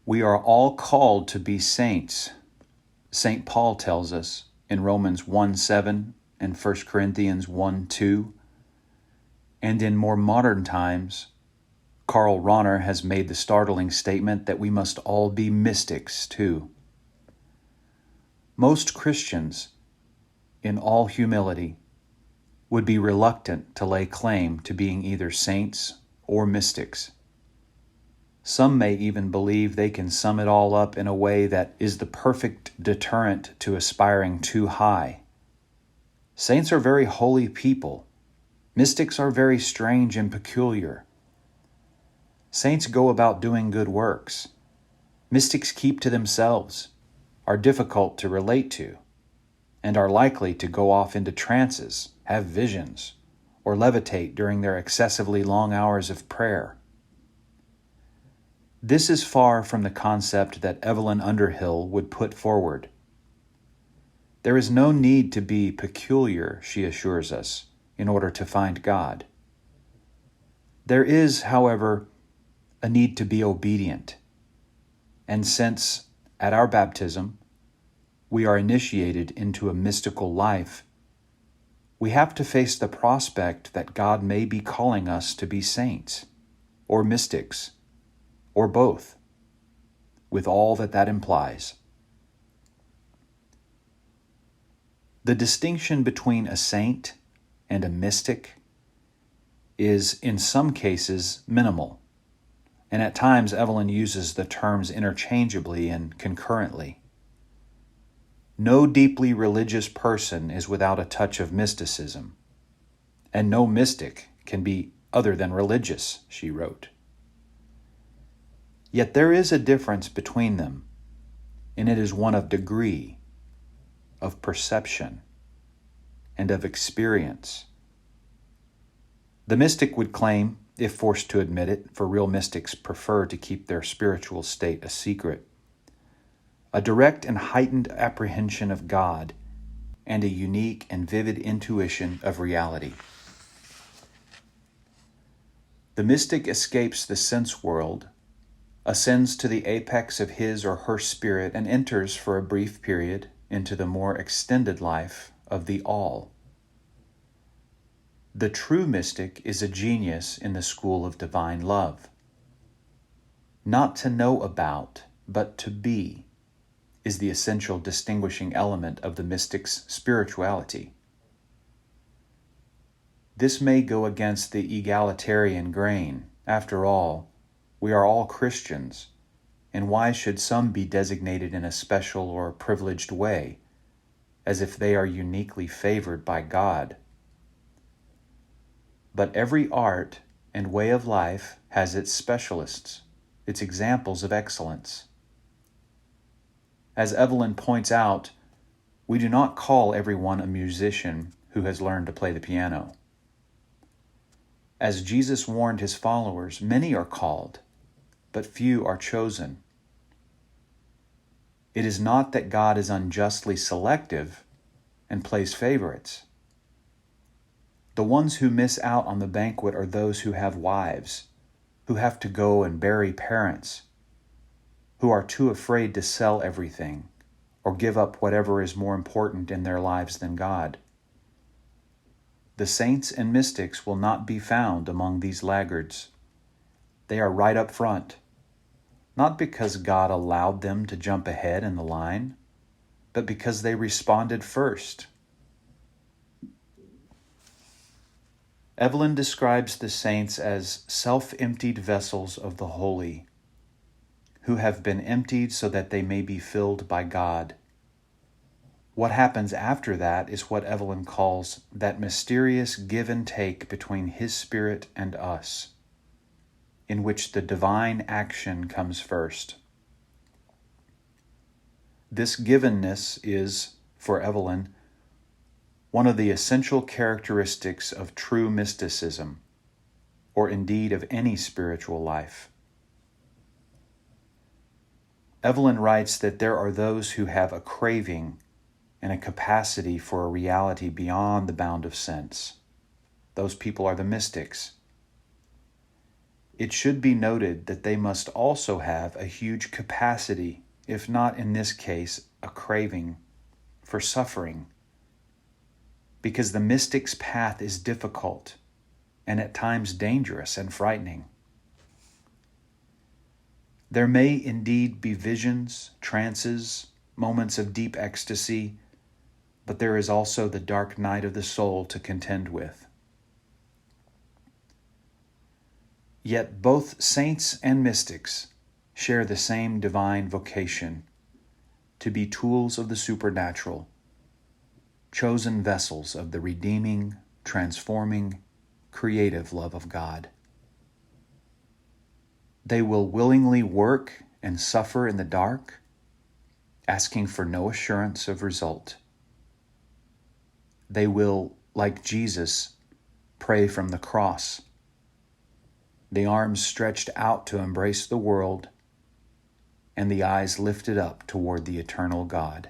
We are all called to be saints. St. Paul tells us in Romans 1:7 and 1 Corinthians 1:2. And in more modern times, Karl Rahner has made the startling statement that we must all be mystics too. Most Christians, in all humility, would be reluctant to lay claim to being either saints or mystics. Some may even believe they can sum it all up in a way that is the perfect deterrent to aspiring too high. Saints are very holy people. Mystics are very strange and peculiar. Saints go about doing good works. Mystics keep to themselves, are difficult to relate to, and are likely to go off into trances, have visions, or levitate during their excessively long hours of prayer. This is far from the concept that Evelyn Underhill would put forward. There is no need to be peculiar, she assures us, in order to find God. There is, however, a need to be obedient. And since, at our baptism, we are initiated into a mystical life, we have to face the prospect that God may be calling us to be saints, or mystics, or both, with all that that implies. The distinction between a saint and a mystic is, in some cases, minimal, and at times Evelyn uses the terms interchangeably and concurrently. No deeply religious person is without a touch of mysticism, and no mystic can be other than religious, she wrote. Yet there is a difference between them, and it is one of degree, of perception, and of experience. The mystic would claim, if forced to admit it, for real mystics prefer to keep their spiritual state a secret, a direct and heightened apprehension of God, and a unique and vivid intuition of reality. The mystic escapes the sense world, ascends to the apex of his or her spirit, and enters for a brief period into the more extended life of the all. The true mystic is a genius in the school of divine love. Not to know about, but to be, is the essential distinguishing element of the mystic's spirituality. This may go against the egalitarian grain. After all, we are all Christians, and why should some be designated in a special or privileged way, as if they are uniquely favored by God? But every art and way of life has its specialists, its examples of excellence. As Evelyn points out, we do not call everyone a musician who has learned to play the piano. As Jesus warned his followers, many are called, but few are chosen. It is not that God is unjustly selective and plays favorites. The ones who miss out on the banquet are those who have wives, who have to go and bury parents, who are too afraid to sell everything or give up whatever is more important in their lives than God. The saints and mystics will not be found among these laggards. They are right up front, not because God allowed them to jump ahead in the line, but because they responded first. Evelyn describes the saints as self-emptied vessels of the holy, who have been emptied so that they may be filled by God. What happens after that is what Evelyn calls that mysterious give and take between His Spirit and us, in which the divine action comes first. This givenness is, for Evelyn, one of the essential characteristics of true mysticism, or indeed of any spiritual life. Evelyn writes that there are those who have a craving and a capacity for a reality beyond the bound of sense. Those people are the mystics. it should be noted that they must also have a huge capacity, if not in this case, a craving for suffering, because the mystic's path is difficult and at times dangerous and frightening. There may indeed be visions, trances, moments of deep ecstasy, but there is also the dark night of the soul to contend with. Yet both saints and mystics share the same divine vocation, to be tools of the supernatural, chosen vessels of the redeeming, transforming, creative love of God. They will willingly work and suffer in the dark, asking for no assurance of result. They will, like Jesus, pray from the cross, the arms stretched out to embrace the world, and the eyes lifted up toward the eternal God.